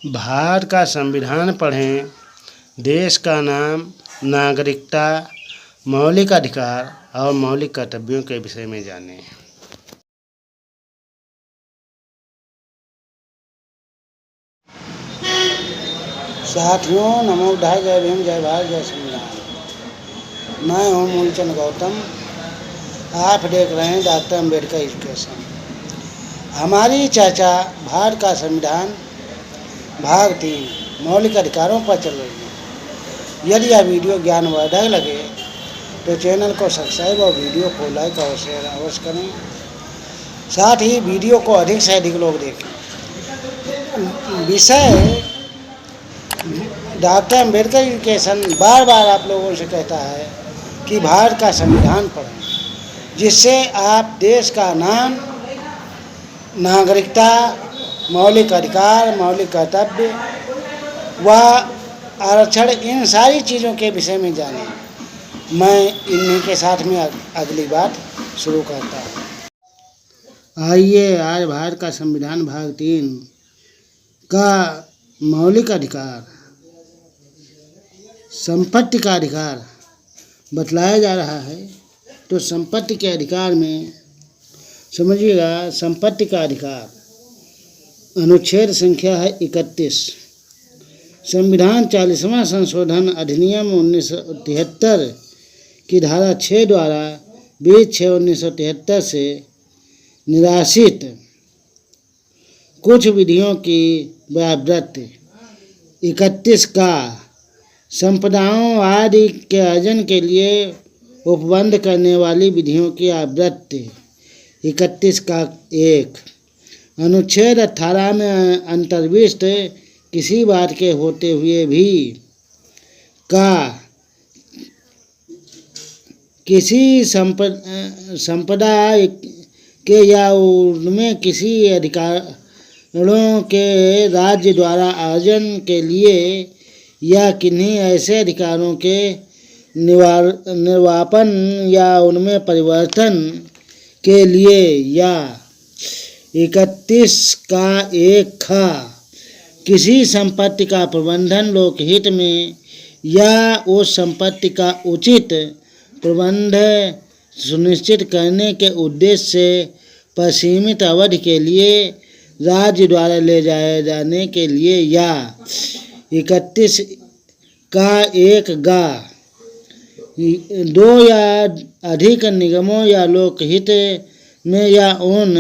भारत का संविधान पढ़ें, देश का नाम, नागरिकता, मौलिक अधिकार और मौलिक कर्तव्यों के विषय में जानें। साथियों, नमो बुद्धाय, जय भीम, जय भारत, जय संविधान। मैं हूँ मूलचंद गौतम। आप देख रहे हैं डॉक्टर अम्बेडकर एजुकेशन। हमारी चर्चा भारत का संविधान भाग 3 मौलिक अधिकारों पर चल रही है। यदि यह वीडियो ज्ञानवर्धक लगे तो चैनल को सब्सक्राइब और वीडियो को लाइक और शेयर अवश्य करें। साथ ही वीडियो को अधिक से अधिक लोग देखें। विषय डॉक्टर अम्बेडकर एजुकेशन बार बार आप लोगों से कहता है कि भारत का संविधान पढ़ें, जिससे आप देश का नाम, नागरिकता, मौलिक अधिकार, मौलिक कर्तव्य व आरक्षण, इन सारी चीज़ों के विषय में जानें। मैं इन्हीं के साथ में अगली बात शुरू करता हूँ। आइए, आज भारत का संविधान भाग 3 का मौलिक अधिकार, संपत्ति का अधिकार बतलाया जा रहा है। तो संपत्ति के अधिकार में समझिएगा, संपत्ति का अधिकार अनुच्छेद संख्या है 31। संविधान 40वां संशोधन अधिनियम 1973 की धारा 6 द्वारा 20/6/1973 से निराशित कुछ विधियों की व्यावृत्ति 31 का संपदाओं आदि के अर्जन के लिए उपबंध करने वाली विधियों की आवृत्ति 31 का 1 अनुच्छेद 18 में अंतर्विष्ट किसी बात के होते हुए भी का किसी संपदा के या उनमें किसी अधिकारों के राज्य द्वारा अर्जन के लिए या किन्हीं ऐसे अधिकारों के निर्वापन या उनमें परिवर्तन के लिए या 31 का 1 खा किसी संपत्ति का प्रबंधन लोकहित में या उस संपत्ति का उचित प्रबंध सुनिश्चित करने के उद्देश्य से परिसीमित अवधि के लिए राज्य द्वारा ले जाए जाने के लिए या 31 का 1 गा 2 या अधिक निगमों या लोकहित में या उन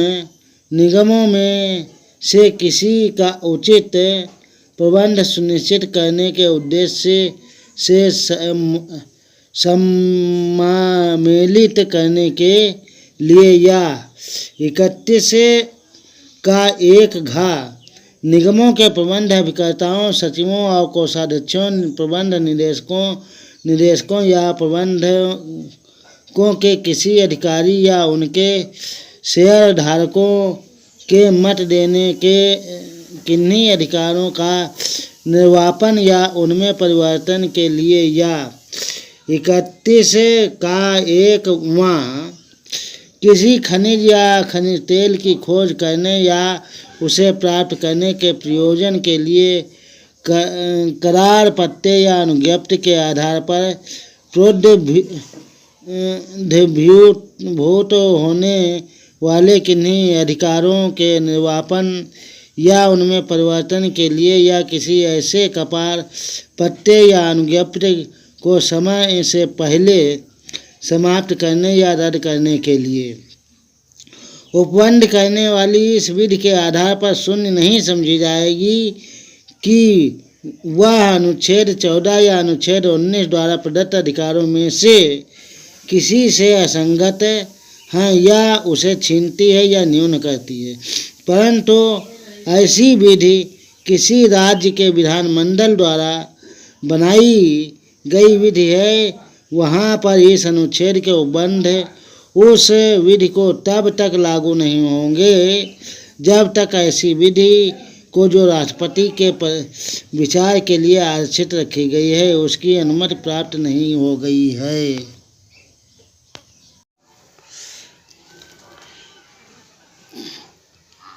निगमों में से किसी का उचित प्रबंध सुनिश्चित करने के उद्देश्य से सम्मिलित करने के लिए या 31 का 1 घा निगमों के प्रबंध अभिकर्ताओं, सचिवों और कोषाध्यक्षों, प्रबंध निदेशकों या प्रबंधकों के किसी अधिकारी या उनके शेयर धारकों के मत देने के किन्हीं अधिकारों का निर्वापन या उनमें परिवर्तन के लिए या 31 का 1 किसी खनिज या खनिज तेल की खोज करने या उसे प्राप्त करने के प्रयोजन के लिए करार पट्टे या अनुज्ञप्ति के आधार पर प्रोद्भूत होने वाले किन्हीं अधिकारों के निर्वापन या उनमें परिवर्तन के लिए या किसी ऐसे करार पट्टे या अनुज्ञप्ति को समय से पहले समाप्त करने या रद्द करने के लिए उपबंध करने वाली इस विधि के आधार पर शून्य नहीं समझी जाएगी कि वह अनुच्छेद 14 या अनुच्छेद 19 द्वारा प्रदत्त अधिकारों में से किसी से असंगत है या उसे छीनती है या न्यून करती है, परंतु ऐसी विधि किसी राज्य के विधानमंडल द्वारा बनाई गई विधि है। वहाँ पर इस अनुच्छेद के उपबंध उस विधि को तब तक लागू नहीं होंगे जब तक ऐसी विधि को जो राष्ट्रपति के विचार के लिए आरक्षित रखी गई है उसकी अनुमति प्राप्त नहीं हो गई है।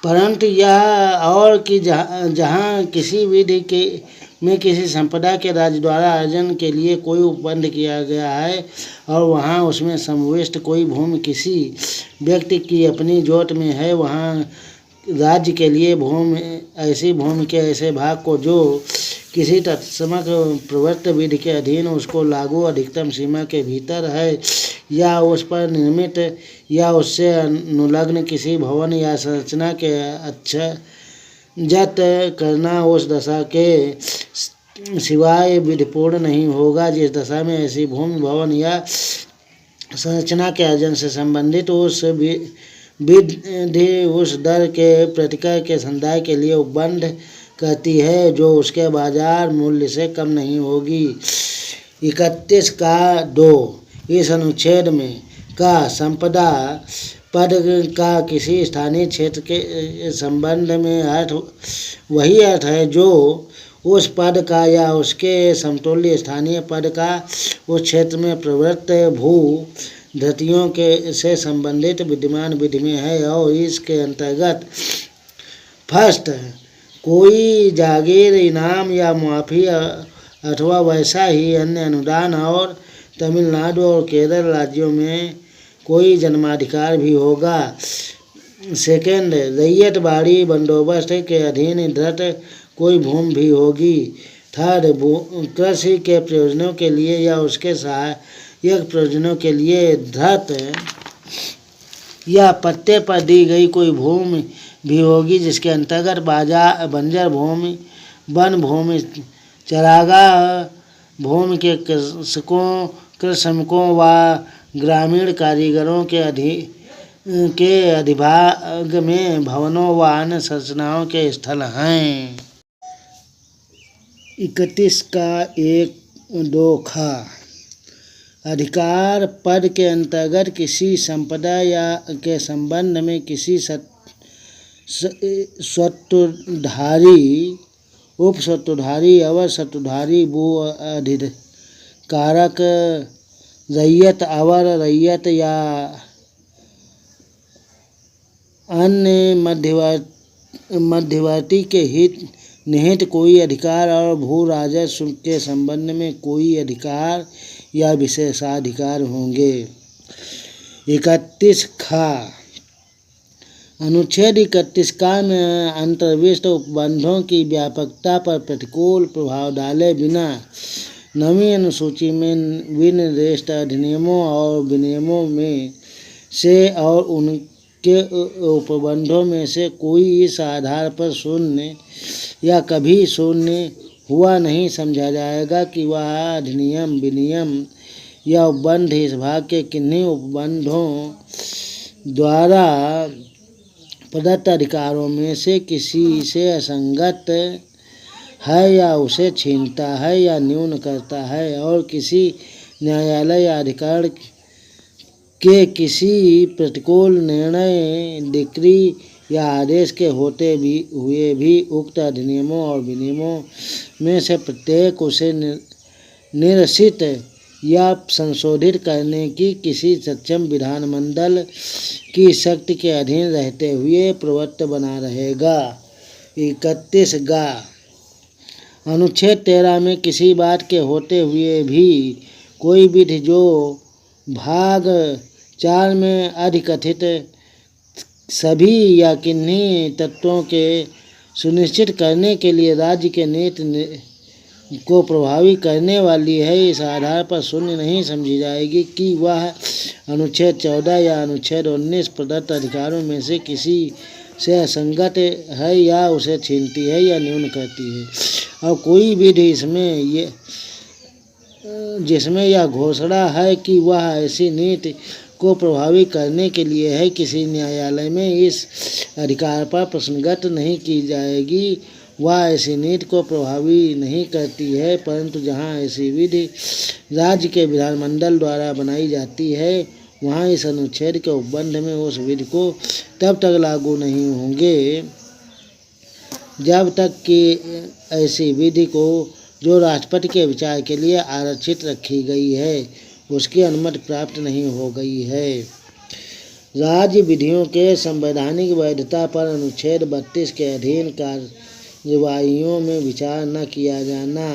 परंतु यह और कि जहाँ किसी विधि के में किसी संपदा के राज्य द्वारा अर्जन के लिए कोई उपबंध किया गया है और वहाँ उसमें समाविष्ट कोई भूमि किसी व्यक्ति की अपनी जोत में है, वहाँ राज्य के लिए भूमि के ऐसे भाग को जो किसी तत्समक प्रवृत्त विधि के अधीन उसको लागू अधिकतम सीमा के भीतर है या उस पर निर्मित या उससे अनुलग्न किसी भवन या संरचना के अच्छजत करना उस दशा के सिवाय विधिपूर्ण नहीं होगा, जिस दशा में ऐसी भूमि भवन या संरचना के अर्जन से संबंधित उस विधि उस दर के प्रतिकर के संदाय के लिए उपबंध करती है जो उसके बाजार मूल्य से कम नहीं होगी। 31 का 2 इस अनुच्छेद में का संपदा पद का किसी स्थानीय क्षेत्र के संबंध में अर्थ वही अर्थ है जो उस पद का या उसके समतुल्य स्थानीय पद का उस क्षेत्र में प्रवृत्त भू धृतियों के से संबंधित विद्यमान विधि में है और इसके अंतर्गत फर्स्ट कोई जागीर इनाम या मुआफी अथवा वैसा ही अन्य अनुदान और तमिलनाडु और केरल राज्यों में कोई जन्माधिकार भी होगा। सेकेंड रैयत बाड़ी बंदोबस्त के अधीन धृत कोई भूमि भी होगी। थर्ड कृषि के प्रयोजनों के लिए या उसके सहायक प्रयोजनों के लिए धृत या पट्टे पर दी गई कोई भूमि भी होगी, जिसके अंतर्गत बंजर भूमि, वन भूमि, चरागाह भूमि के श्रमिकों व ग्रामीण कारीगरों के अधिभाग में भवनों व अन्य संरचनाओं के स्थल हैं। 31 का 1-2 खा अधिकार पद के अंतर्गत किसी संपदा या के संबंध में किसी स्वत्वधारी, उपस्वत्वधारी, अवर स्वत्वधारी, भू अधिकारक, रैयत, अवर रैयत या अन्य मध्यवर्ती के हित निहित कोई अधिकार और भू राजस्व के संबंध में कोई अधिकार या विशेषाधिकार होंगे। 31 खा अनुच्छेद 31 का में अंतर्विष्ट उपबंधों की व्यापकता पर प्रतिकूल प्रभाव डाले बिना नवीं अनुसूची में विनिर्दिष्ट अधिनियमों और विनियमों में से और उनके उपबंधों में से कोई इस आधार पर शून्य या कभी शून्य हुआ नहीं समझा जाएगा कि वह अधिनियम, विनियम या उपबंध इस भाग के किन्हीं उपबंधों द्वारा प्रदत्त अधिकारों में से किसी से असंगत है या उसे छीनता है या न्यून करता है और किसी न्यायालय या अधिकार के किसी प्रतिकूल निर्णय, डिक्री या आदेश के होते हुए भी उक्त अधिनियमों और विनियमों में से प्रत्येक उसे निरसित या संशोधित करने की किसी सक्षम विधानमंडल की शक्ति के अधीन रहते हुए प्रवृत्त बना रहेगा। 31 गा अनुच्छेद 13 में किसी बात के होते हुए भी कोई विधि जो भाग 4 में अधिकथित सभी या किन्हीं तत्वों के सुनिश्चित करने के लिए राज्य के नीति को प्रभावी करने वाली है, इस आधार पर शून्य नहीं समझी जाएगी कि वह अनुच्छेद 14 या अनुच्छेद 19 प्रदत्त अधिकारों में से किसी से असंगत है या उसे छीनती है या न्यून करती है। और कोई विधि जिसमें यह घोषणा है कि वह ऐसी नीति को प्रभावी करने के लिए है, किसी न्यायालय में इस अधिकार पर प्रश्नगत नहीं की जाएगी। वह ऐसी नीति को प्रभावी नहीं करती है, परंतु जहाँ ऐसी विधि राज्य के विधानमंडल द्वारा बनाई जाती है, वहाँ इस अनुच्छेद के उपबंध में उस विधि को तब तक लागू नहीं होंगे जब तक कि ऐसी विधि को जो राष्ट्रपति के विचार के लिए आरक्षित रखी गई है उसकी अनुमति प्राप्त नहीं हो गई है। राज्य विधियों के संवैधानिक वैधता पर अनुच्छेद 32 के अधीन कार्यवाहियों में विचार न किया जाना।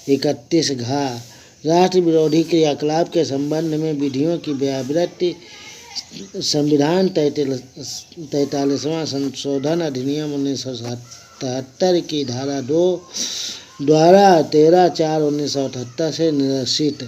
31 घ राष्ट्र विरोधी क्रियाकलाप के संबंध में विधियों की व्यावृत्ति संविधान 43वां संशोधन अधिनियम 1977 की धारा 2 द्वारा 13/4/1978 से निरसित